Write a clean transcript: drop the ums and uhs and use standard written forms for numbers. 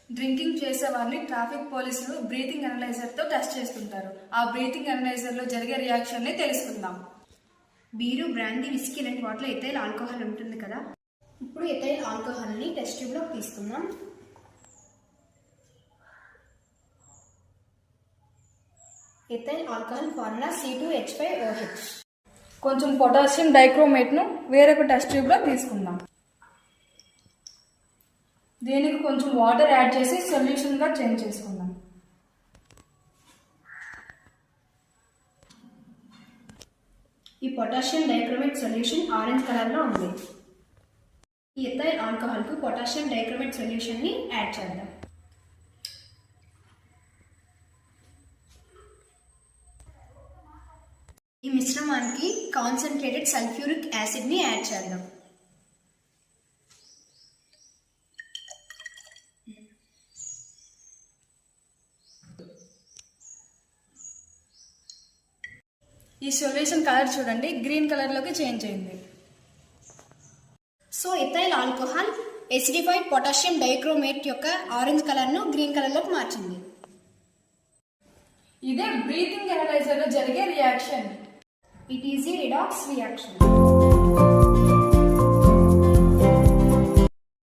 Drinking చేసే వారిని traffic పోలీసులు బ్రీతింగ్ అనలైజర్ తో టెస్ట్ చేస్తుంటారు. ఆ బ్రీతింగ్ అనలైజర్ లో జరిగే రియాక్షన్ ని తెలుసుకుందాం. బీరు, బ్రాందీ, విస్కీ ఇలాంటి వాటిలో ఎథైల్ ఆల్కహాల్ ఉంటుంది కదా. ఇప్పుడు ఎథైల్ ఆల్కహాల్ ని టెస్ట్ ట్యూబ్ లో తీసుకుందాం. Ethyl alcohol formula C2H5OH. కొంచెం పొటాషియం డైక్రోమేట్ ను వేరొక టెస్ట్ ట్యూబ్ లో తీసుకుందాం. దీనికి కొంచెం వాటర్ యాడ్ చేసి సొల్యూషన్ గా చేంజ్ చేసుకుందాం. ఈ potassium dichromate solution orange colour లో ఉంది. ఈ ఎథైల్ ఆల్కహాల్ కు పొటాషియం డైక్రోమేట్ సొల్యూషన్ ని యాడ్ చేద్దాం. ఈ మిశ్రమానికి కాన్సన్ట్రేటెడ్ సల్ఫ్యూరిక్ యాసిడ్ ని యాడ్ చేద్దాం. ఈ సొల్యూషన్ కలర్ చూడండి, గ్రీన్ కలర్ లోకి చేంజ్ అయింది. So ethyl alcohol acidified potassium dichromate యొక్క ఆరెంజ్ కలర్ ను గ్రీన్ కలర్ లోకి మార్చింది. ఇదే బ్రీతింగ్ అనలైజర్ లో జరిగే reaction. It is a redox reaction.